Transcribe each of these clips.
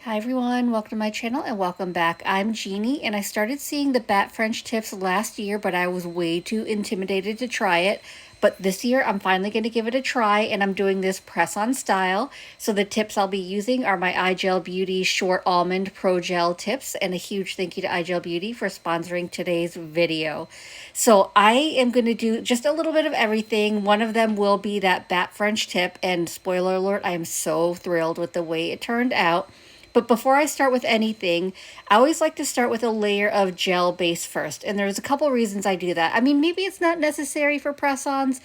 Hi everyone, welcome to my channel and welcome back. I'm Jeannie and I started seeing the Bat French tips last year, but I was way too intimidated to try it. But this year I'm finally going to give it a try and I'm doing this press-on style. So the tips I'll be using are my iGel Beauty Short Almond Pro Gel tips, and a huge thank you to iGel Beauty for sponsoring today's video. So I am going to do just a little bit of everything. One of them will be that Bat French tip, and spoiler alert, I am so thrilled with the way it turned out. But before I start with anything, I always like to start with a layer of gel base first. And there's a couple reasons I do that. I mean, maybe it's not necessary for press-ons,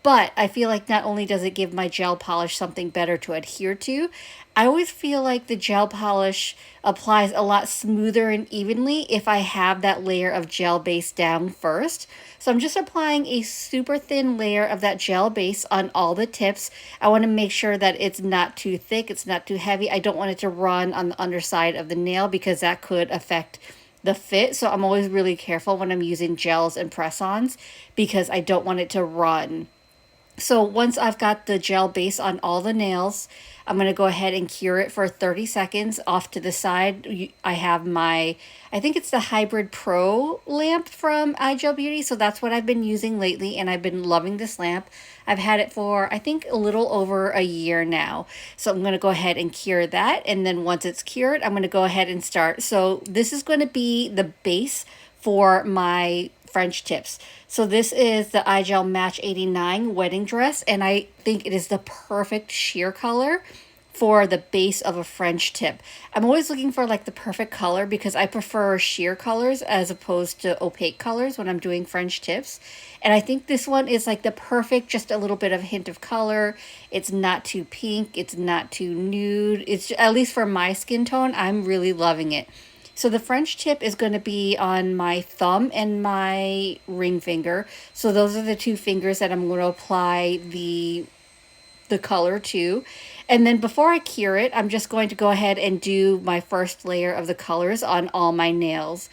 but I feel like not only does it give my gel polish something better to adhere to, I always feel like the gel polish applies a lot smoother and evenly if I have that layer of gel base down first. So I'm just applying a super thin layer of that gel base on all the tips. I want to make sure that it's not too thick, it's not too heavy. I don't want it to run on the underside of the nail because that could affect the fit. So I'm always really careful when I'm using gels and press-ons because I don't want it to run. So once I've got the gel base on all the nails, I'm going to go ahead and cure it for 30 seconds. Off to the side, I have my, I think it's the Hybrid Pro lamp from iGel Beauty. So that's what I've been using lately, and I've been loving this lamp. I've had it for, I think, a little over a year now. So I'm going to go ahead and cure that. And then once it's cured, I'm going to go ahead and start. So this is going to be the base for my French tips. So this is the iGel Match 89 wedding dress, and I think it is the perfect sheer color for the base of a French tip. I'm always looking for like the perfect color because I prefer sheer colors as opposed to opaque colors when I'm doing French tips. And I think this one is like the perfect, just a little bit of a hint of color. It's not too pink, it's not too nude. It's, at least for my skin tone, I'm really loving it. So the French tip is going to be on my thumb and my ring finger. So those are the two fingers that I'm going to apply the color to. And then before I cure it, I'm just going to go ahead and do my first layer of the colors on all my nails.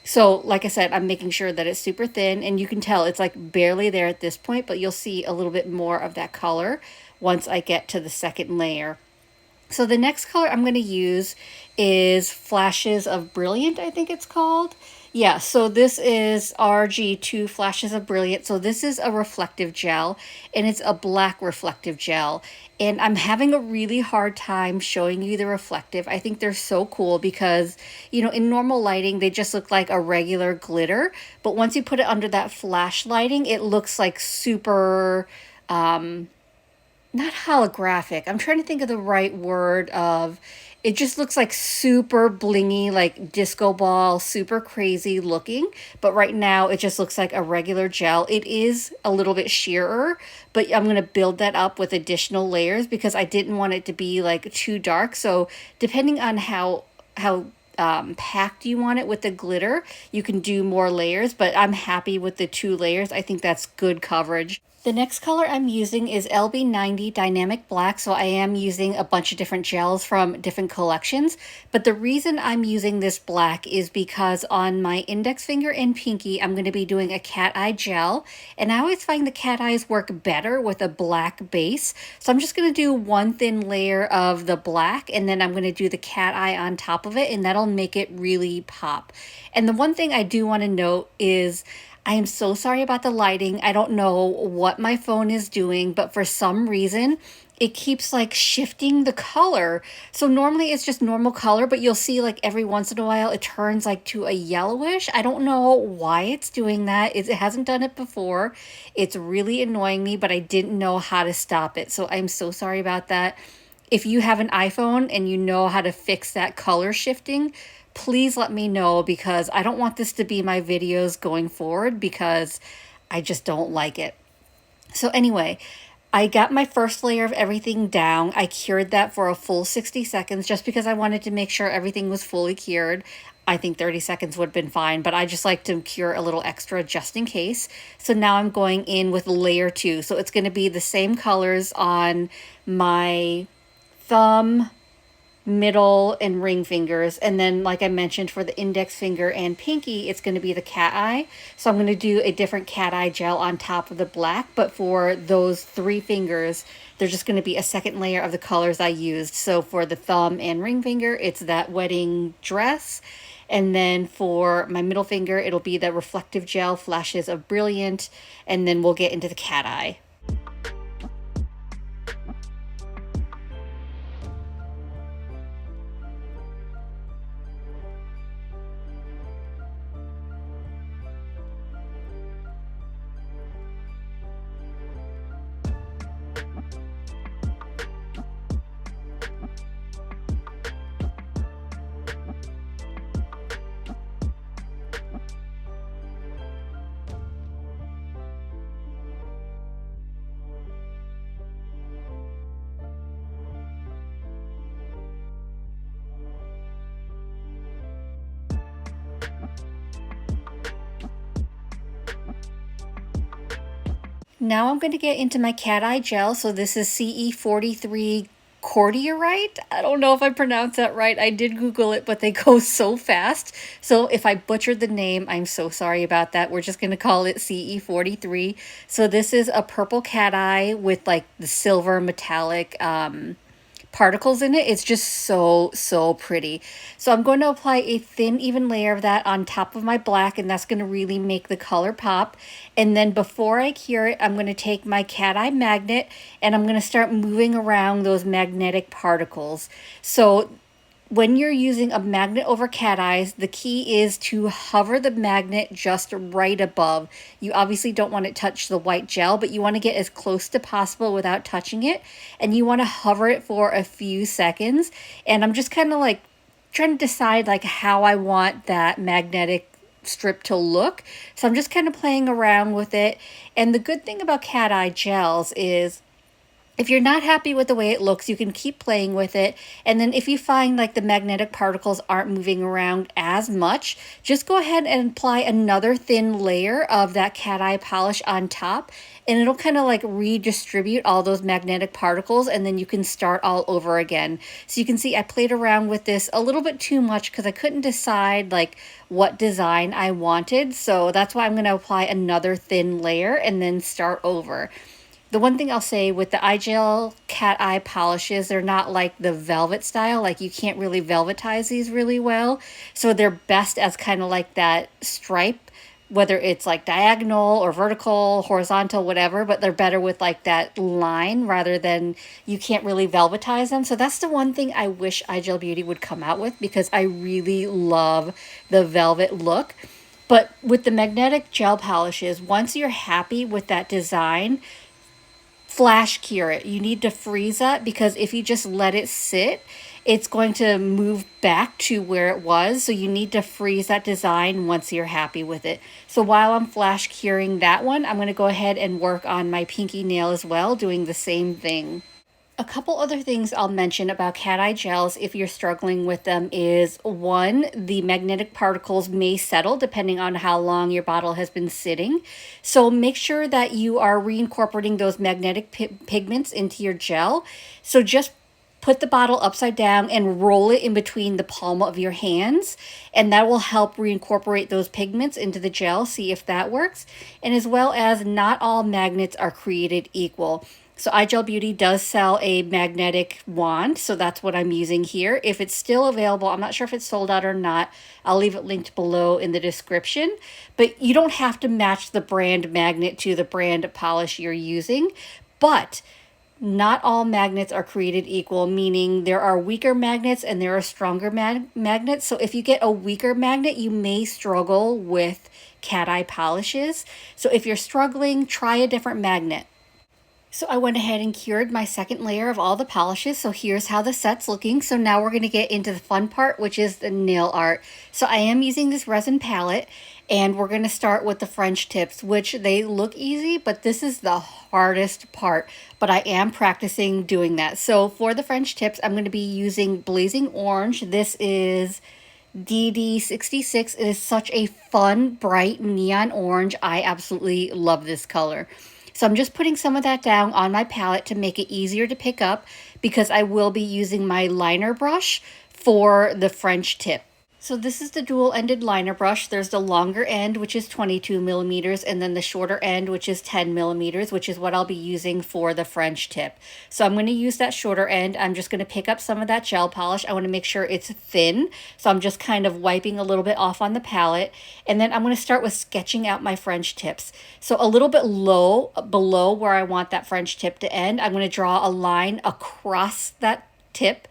So like I said, I'm making sure that it's super thin, and you can tell it's like barely there at this point, but you'll see a little bit more of that color once I get to the second layer. So the next color I'm going to use is Flashes of Brilliant, I think it's called. Yeah, so this is RG2 Flashes of Brilliant. So this is a reflective gel, and it's a black reflective gel. And I'm having a really hard time showing you the reflective. I think they're so cool because, you know, in normal lighting, they just look like a regular glitter. But once you put it under that flash lighting, it looks like super, not holographic. I'm trying to think of the right word of, it just looks like super blingy, like disco ball, super crazy looking. But right now it just looks like a regular gel. It is a little bit sheerer, but I'm going to build that up with additional layers because I didn't want it to be like too dark. So depending on how packed you want it with the glitter, you can do more layers, but I'm happy with the 2 layers. I think that's good coverage. The next color I'm using is LB90 Dynamic Black, so I am using a bunch of different gels from different collections, but the reason I'm using this black is because on my index finger and pinky, I'm going to be doing a cat eye gel, and I always find the cat eyes work better with a black base, so I'm just going to do one thin layer of the black, and then I'm going to do the cat eye on top of it, and that'll make it really pop. And the one thing I do want to note is I am so sorry about the lighting. I don't know what my phone is doing, but for some reason, it keeps like shifting the color. So normally it's just normal color, but you'll see like every once in a while it turns like to a yellowish. I don't know why it's doing that. It hasn't done it before. It's really annoying me, but I didn't know how to stop it. So I'm so sorry about that. If you have an iPhone and you know how to fix that color shifting, please let me know because I don't want this to be my videos going forward because I just don't like it. So anyway, I got my first layer of everything down. I cured that for a full 60 seconds just because I wanted to make sure everything was fully cured. I think 30 seconds would have been fine, but I just like to cure a little extra just in case. So now I'm going in with layer 2. So it's going to be the same colors on my thumb, middle, and ring fingers. And then, like I mentioned, for the index finger and pinky, it's going to be the cat eye. So I'm going to do a different cat eye gel on top of the black, but for those 3 fingers, there's just going to be a second layer of the colors I used. So for the thumb and ring finger, it's that wedding dress. And then for my middle finger, it'll be the reflective gel, flashes of brilliant. And then we'll get into the cat eye. Now I'm going to get into my cat eye gel. So this is CE43 Cordierite. I don't know if I pronounced that right. I did Google it, but they go so fast. So if I butchered the name, I'm so sorry about that. We're just going to call it CE43. So this is a purple cat eye with like the silver metallic particles in it. It's just so pretty. So I'm going to apply a thin even layer of that on top of my black, and that's going to really make the color pop. And then before I cure it, I'm going to take my cat eye magnet and I'm going to start moving around those magnetic particles. So when you're using a magnet over cat eyes, the key is to hover the magnet just right above. You obviously don't want it to touch the white gel, but you want to get as close to possible without touching it. And you want to hover it for a few seconds. And I'm just kind of like trying to decide like how I want that magnetic strip to look. So I'm just kind of playing around with it. And the good thing about cat eye gels is if you're not happy with the way it looks, you can keep playing with it. And then if you find like the magnetic particles aren't moving around as much, just go ahead and apply another thin layer of that cat eye polish on top. And it'll kind of like redistribute all those magnetic particles, and then you can start all over again. So you can see I played around with this a little bit too much because I couldn't decide like what design I wanted. So that's why I'm going to apply another thin layer and then start over. The one thing I'll say with the iGel cat eye polishes, they're not like the velvet style. Like you can't really velvetize these really well. So they're best as kind of like that stripe, whether it's like diagonal or vertical, horizontal, whatever, but they're better with like that line rather than you can't really velvetize them. So that's the one thing I wish iGel Beauty would come out with, because I really love the velvet look. But with the magnetic gel polishes, once you're happy with that design, flash cure it. You need to freeze that, because if you just let it sit, it's going to move back to where it was. So you need to freeze that design once you're happy with it. So while I'm flash curing that one, I'm going to go ahead and work on my pinky nail as well, doing the same thing. A couple other things I'll mention about cat eye gels if you're struggling with them is, one, the magnetic particles may settle depending on how long your bottle has been sitting. So make sure that you are reincorporating those magnetic pigments into your gel. So just put the bottle upside down and roll it in between the palm of your hands, and that will help reincorporate those pigments into the gel. See if that works. And as well as, not all magnets are created equal. So iGel Beauty does sell a magnetic wand, so that's what I'm using here. If it's still available, I'm not sure if it's sold out or not. I'll leave it linked below in the description. But you don't have to match the brand magnet to the brand polish you're using. But not all magnets are created equal, meaning there are weaker magnets and there are stronger magnets. So if you get a weaker magnet, you may struggle with cat eye polishes. So if you're struggling, try a different magnet. So I went ahead and cured my second layer of all the polishes. So here's how the set's looking. So now we're going to get into the fun part, which is the nail art. So I am using this resin palette, and we're going to start with the French tips, which they look easy, but this is the hardest part. But I am practicing doing that. So for the French tips, I'm going to be using Blazing Orange. This is DD66. It is such a fun, bright neon orange. I absolutely love this color. So I'm just putting some of that down on my palette to make it easier to pick up because I will be using my liner brush for the French tip. So this is the dual-ended liner brush. There's the longer end, which is 22 millimeters, and then the shorter end, which is 10 millimeters, which is what I'll be using for the French tip. So I'm going to use that shorter end. I'm just going to pick up some of that gel polish. I want to make sure it's thin. So I'm just kind of wiping a little bit off on the palette. And then I'm going to start with sketching out my French tips. So a little bit low, below where I want that French tip to end, I'm going to draw a line across that tip.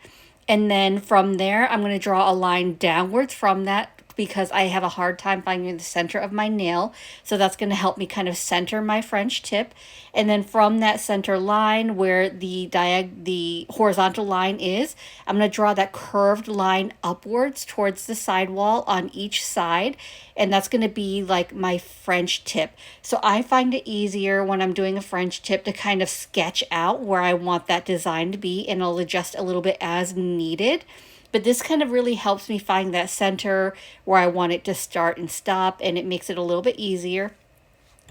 And then from there, I'm going to draw a line downwards from that because I have a hard time finding the center of my nail. So that's going to help me kind of center my French tip. And then from that center line where the horizontal line is, I'm going to draw that curved line upwards towards the sidewall on each side. And that's going to be like my French tip. So I find it easier when I'm doing a French tip to kind of sketch out where I want that design to be, and I'll adjust a little bit as needed. But this kind of really helps me find that center where I want it to start and stop, and it makes it a little bit easier.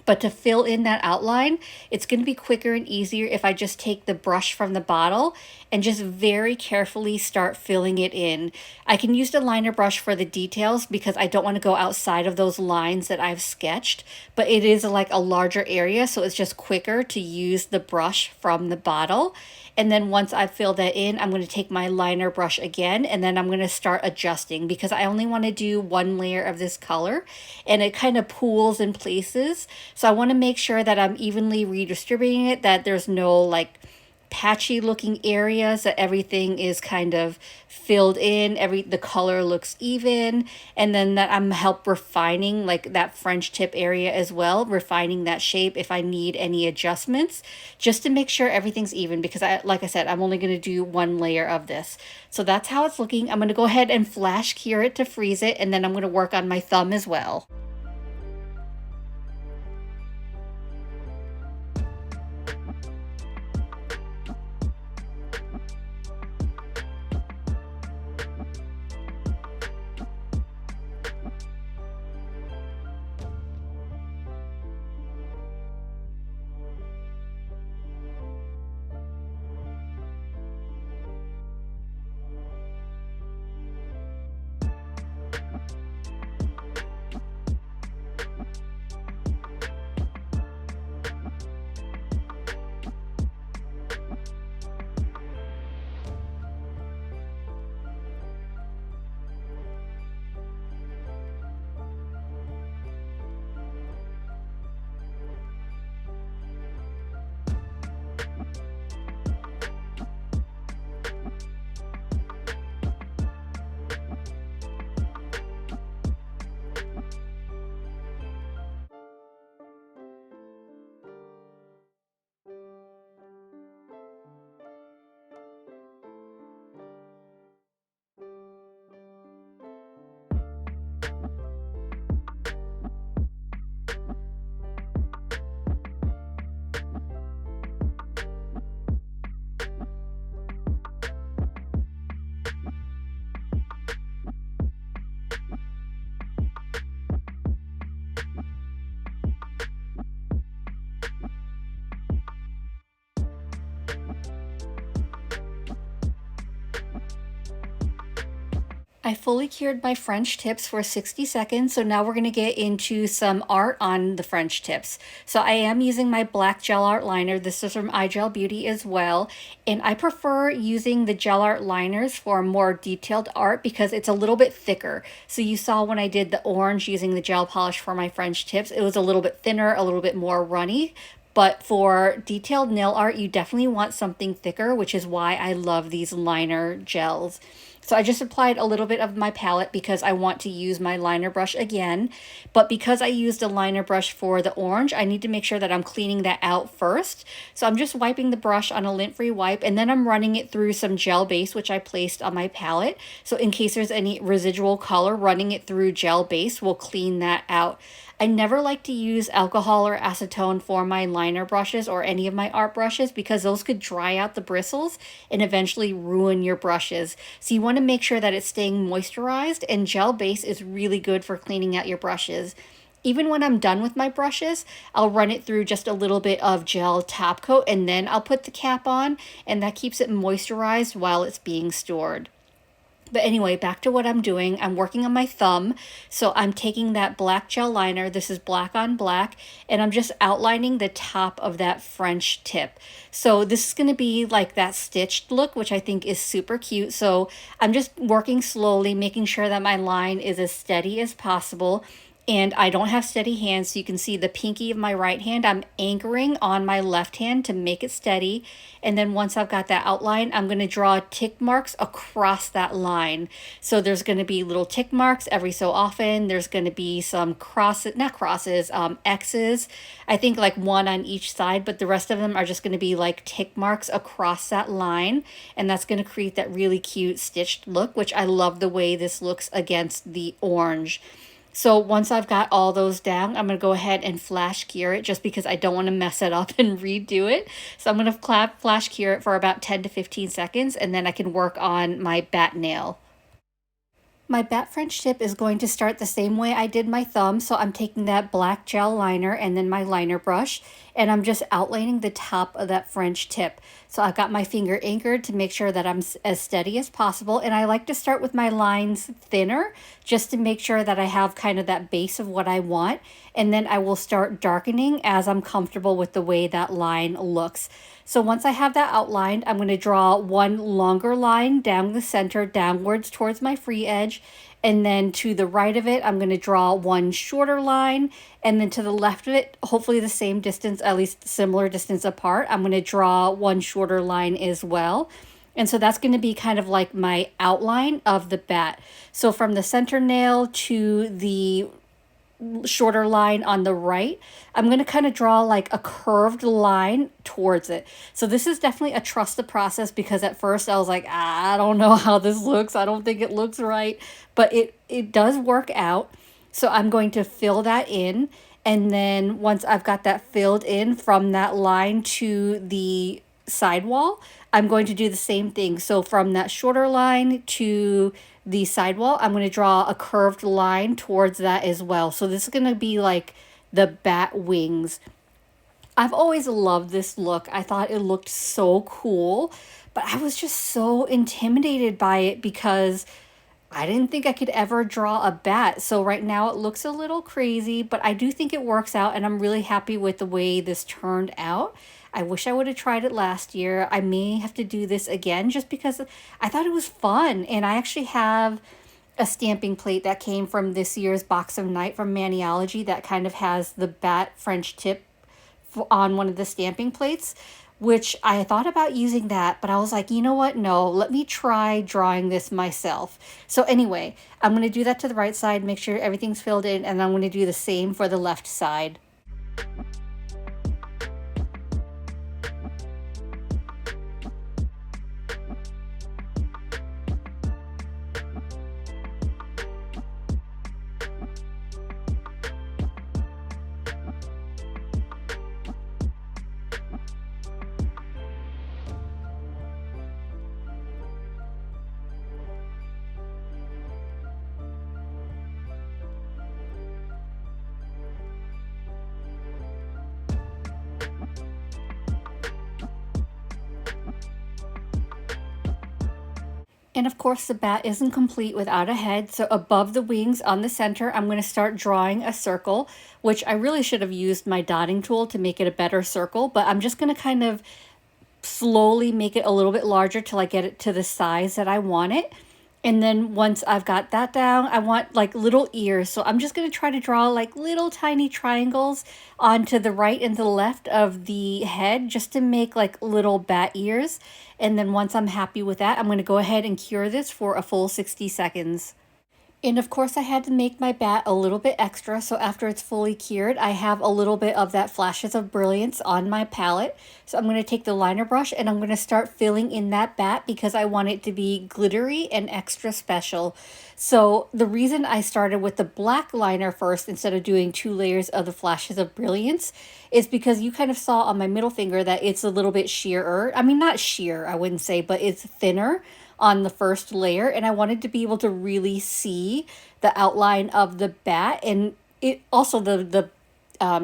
But to fill in that outline, it's going to be quicker and easier if I just take the brush from the bottle and just very carefully start filling it in. I can use the liner brush for the details because I don't want to go outside of those lines that I've sketched, but it is like a larger area, so it's just quicker to use the brush from the bottle. And then once I've filled that in, I'm going to take my liner brush again, and then I'm going to start adjusting because I only want to do one layer of this color and it kind of pools in places. So I want to make sure that I'm evenly redistributing it, that there's no like patchy looking areas, that everything is kind of filled in, the color looks even, and then that I'm refining like that French tip area as well, refining that shape if I need any adjustments, just to make sure everything's even, because like I said, I'm only going to do one layer of this. So that's how it's looking. I'm going to go ahead and flash cure it to freeze it, and then I'm going to work on my thumb as well. I fully cured my French tips for 60 seconds, so now we're going to get into some art on the French tips. So I am using my black gel art liner. This is from iGel Beauty as well, and I prefer using the gel art liners for more detailed art because it's a little bit thicker. So you saw when I did the orange using the gel polish for my French tips, it was a little bit thinner, a little bit more runny. But for detailed nail art, you definitely want something thicker, which is why I love these liner gels. So I just applied a little bit of my palette because I want to use my liner brush again. But because I used a liner brush for the orange, I need to make sure that I'm cleaning that out first. So I'm just wiping the brush on a lint-free wipe, and then I'm running it through some gel base, which I placed on my palette. So in case there's any residual color, running it through gel base will clean that out. I never like to use alcohol or acetone for my liner brushes or any of my art brushes because those could dry out the bristles and eventually ruin your brushes. So you want to make sure that it's staying moisturized, and gel base is really good for cleaning out your brushes. Even when I'm done with my brushes, I'll run it through just a little bit of gel top coat and then I'll put the cap on, and that keeps it moisturized while it's being stored. But anyway, back to what I'm doing. I'm working on my thumb. So I'm taking that black gel liner. This is black on black. And I'm just outlining the top of that French tip. So this is going to be like that stitched look, which I think is super cute. So I'm just working slowly, making sure that my line is as steady as possible. And I don't have steady hands, so you can see the pinky of my right hand. I'm anchoring on my left hand to make it steady. And then once I've got that outline, I'm going to draw tick marks across that line. So there's going to be little tick marks every so often. There's going to be some X's. I think like one on each side, but the rest of them are just going to be like tick marks across that line. And that's going to create that really cute stitched look, which I love the way this looks against the orange. So once I've got all those down, I'm going to go ahead and flash cure it just because I don't want to mess it up and redo it. So I'm going to flash cure it for about 10 to 15 seconds, and then I can work on my bat nail. My bat French tip is going to start the same way I did my thumb. So I'm taking that black gel liner and then my liner brush, and I'm just outlining the top of that French tip. So I've got my finger anchored to make sure that I'm as steady as possible. And I like to start with my lines thinner just to make sure that I have kind of that base of what I want. And then I will start darkening as I'm comfortable with the way that line looks. So once I have that outlined, I'm going to draw one longer line down the center, downwards towards my free edge. And then to the right of it, I'm going to draw one shorter line. And then to the left of it, hopefully the same distance, at least similar distance apart, I'm going to draw one shorter line as well. And so that's going to be kind of like my outline of the bat. So from the center nail to the shorter line on the right, I'm going to kind of draw like a curved line towards it. So this is definitely a trust the process, because at first I was like, I don't know how this looks. I don't think it looks right, but it does work out. So I'm going to fill that in. And then once I've got that filled in from that line to the sidewall, I'm going to do the same thing. So from that shorter line to the sidewall, I'm going to draw a curved line towards that as well. So this is going to be like the bat wings. I've always loved this look. I thought it looked so cool, but I was just so intimidated by it because I didn't think I could ever draw a bat. So right now it looks a little crazy, but I do think it works out, and I'm really happy with the way this turned out. I wish I would have tried it last year. I may have to do this again just because I thought it was fun. And I actually have a stamping plate that came from this year's box of Night from Maniology that kind of has the bat French tip on one of the stamping plates, which I thought about using that, but I was like, you know what? No, let me try drawing this myself. So anyway, I'm going to do that to the right side, make sure everything's filled in, and I'm going to do the same for the left side. And of course, the bat isn't complete without a head. So above the wings on the center, I'm going to start drawing a circle, which I really should have used my dotting tool to make it a better circle. But I'm just going to kind of slowly make it a little bit larger till I get it to the size that I want it. And then once I've got that down, I want like little ears. So I'm just going to try to draw like little tiny triangles onto the right and the left of the head just to make like little bat ears. And then once I'm happy with that, I'm going to go ahead and cure this for a full 60 seconds. And of course I had to make my bat a little bit extra, so after it's fully cured, I have a little bit of that Flashes of Brilliance on my palette. So I'm going to take the liner brush and I'm going to start filling in that bat because I want it to be glittery and extra special. So the reason I started with the black liner first instead of doing 2 layers of the Flashes of Brilliance is because you kind of saw on my middle finger that it's a little bit sheerer. I mean, not sheer, I wouldn't say, but it's thinner on the first layer, and I wanted to be able to really see the outline of the bat, and it also the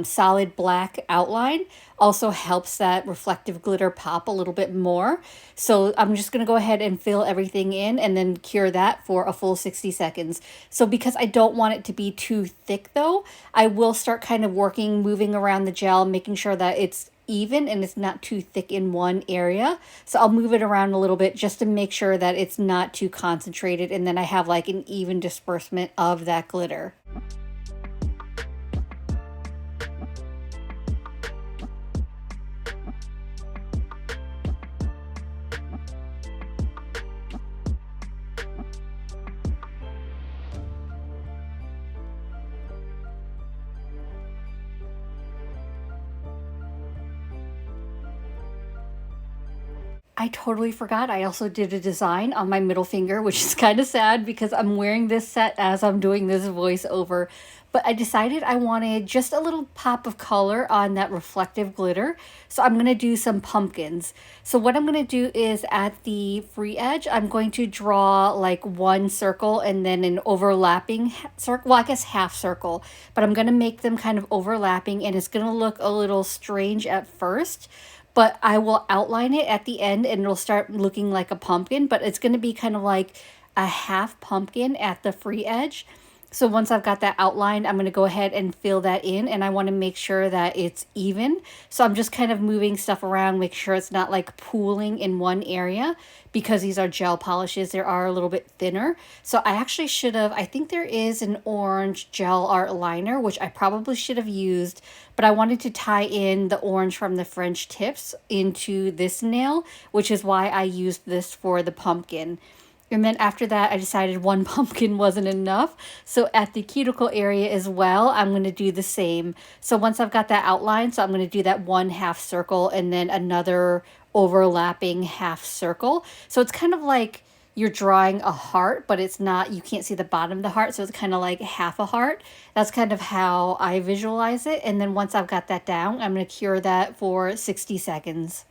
solid black outline also helps that reflective glitter pop a little bit more. So I'm just going to go ahead and fill everything in and then cure that for a full 60 seconds. So because I don't want it to be too thick though, I will start kind of moving around the gel, making sure that it's even and it's not too thick in one area. So I'll move it around a little bit just to make sure that it's not too concentrated, and then I have like an even disbursement of that glitter. I totally forgot. I also did a design on my middle finger, which is kind of sad because I'm wearing this set as I'm doing this voiceover. But I decided I wanted just a little pop of color on that reflective glitter. So I'm going to do some pumpkins. So what I'm going to do is at the free edge, I'm going to draw like one circle and then an overlapping circle. Well, I guess half circle. But I'm going to make them kind of overlapping, and it's going to look a little strange at first, but I will outline it at the end and it'll start looking like a pumpkin, but it's going to be kind of like a half pumpkin at the free edge. So once I've got that outlined, I'm going to go ahead and fill that in, and I want to make sure that it's even. So I'm just kind of moving stuff around, make sure it's not like pooling in one area, because these are gel polishes. They are a little bit thinner. So I actually should have, I think there is an orange gel art liner, which I probably should have used, but I wanted to tie in the orange from the French tips into this nail, which is why I used this for the pumpkin. And then after that, I decided one pumpkin wasn't enough. So at the cuticle area as well, I'm going to do the same. So once I've got that outline, so I'm going to do that one half circle and then another overlapping half circle. So it's kind of like you're drawing a heart, but it's not, you can't see the bottom of the heart. So it's kind of like half a heart. That's kind of how I visualize it. And then once I've got that down, I'm going to cure that for 60 seconds.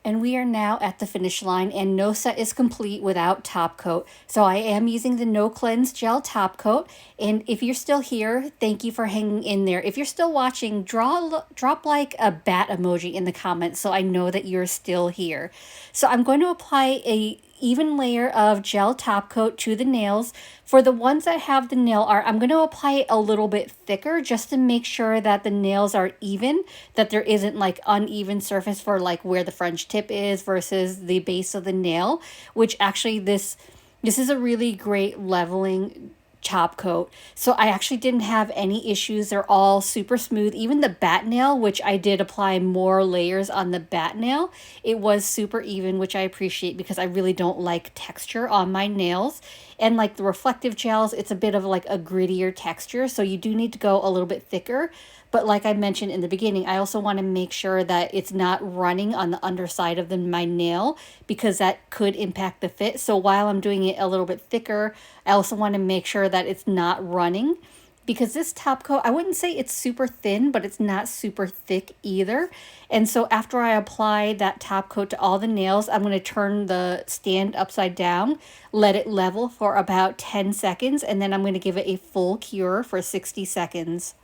And we are now at the finish line, and no set is complete without top coat. So I am using the No Cleanse Gel top coat. And if you're still here, thank you for hanging in there. If you're still watching, drop like a bat emoji in the comments so I know that you're still here. So I'm going to apply a even layer of gel top coat to the nails. For the ones that have the nail art, I'm going to apply it a little bit thicker just to make sure that the nails are even, that there isn't like uneven surface for like where the French tip is versus the base of the nail, which actually this is a really great leveling top coat. So I actually didn't have any issues. They're all super smooth. Even the bat nail, which I did apply more layers on the bat nail, it was super even, which I appreciate because I really don't like texture on my nails. And like the reflective gels, it's a bit of like a grittier texture, so you do need to go a little bit thicker. But like I mentioned in the beginning, I also want to make sure that it's not running on the underside of my nail because that could impact the fit. So while I'm doing it a little bit thicker, I also want to make sure that it's not running, because this top coat, I wouldn't say it's super thin, but it's not super thick either. And so after I apply that top coat to all the nails, I'm going to turn the stand upside down, let it level for about 10 seconds, and then I'm going to give it a full cure for 60 seconds.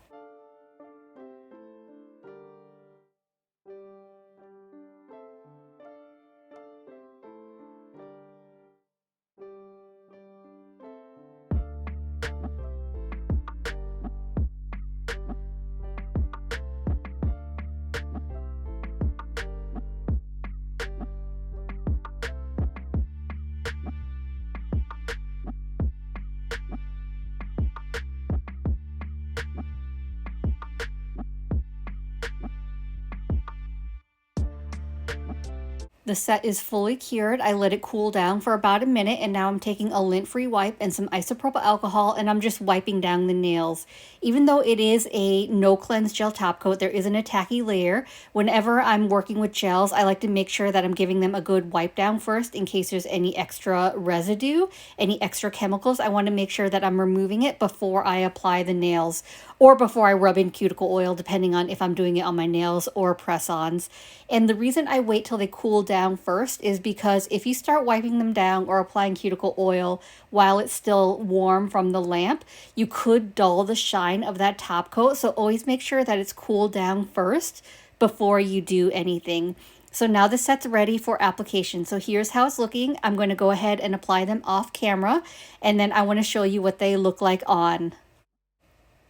The set is fully cured. I let it cool down for about a minute, and now I'm taking a lint-free wipe and some isopropyl alcohol, and I'm just wiping down the nails. Even though it is a no cleanse gel top coat, there isn't a tacky layer. Whenever I'm working with gels, I like to make sure that I'm giving them a good wipe down first in case there's any extra residue, any extra chemicals. I want to make sure that I'm removing it before I apply the nails, or before I rub in cuticle oil, depending on if I'm doing it on my nails or press-ons. And the reason I wait till they cool down first is because if you start wiping them down or applying cuticle oil while it's still warm from the lamp, you could dull the shine of that top coat. So always make sure that it's cooled down first before you do anything. So now the set's ready for application. So here's how it's looking. I'm going to go ahead and apply them off camera, and then I want to show you what they look like on.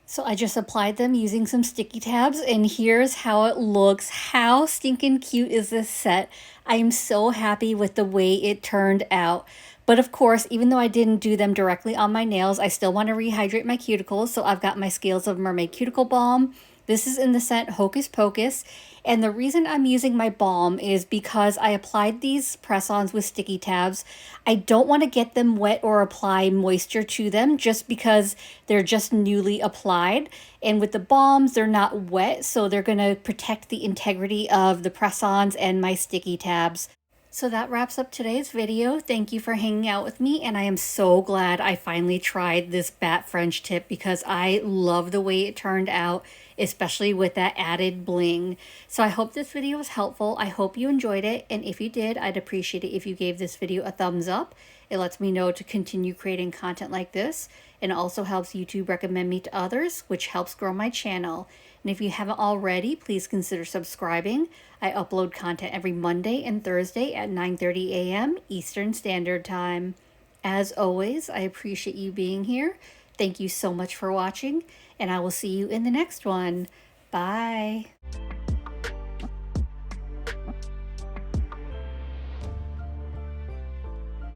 So I just applied them using some sticky tabs, and here's how it looks. How stinking cute is this set? I am so happy with the way it turned out. But of course, even though I didn't do them directly on my nails, I still want to rehydrate my cuticles. So I've got my Scales of Mermaid Cuticle Balm. This is in the scent Hocus Pocus. And the reason I'm using my balm is because I applied these press-ons with sticky tabs. I don't want to get them wet or apply moisture to them just because they're just newly applied. And with the balms, they're not wet, so they're going to protect the integrity of the press-ons and my sticky tabs. So that wraps up today's video. Thank you for hanging out with me, and I am so glad I finally tried this bat French tip because I love the way it turned out, especially with that added bling. So I hope this video was helpful. I hope you enjoyed it, and if you did, I'd appreciate it if you gave this video a thumbs up. It lets me know to continue creating content like this, and it also helps YouTube recommend me to others, which helps grow my channel. And if you haven't already, please consider subscribing. I upload content every Monday and Thursday at 9:30 a.m. Eastern Standard Time. As always, I appreciate you being here. Thank you so much for watching, and I will see you in the next one. Bye.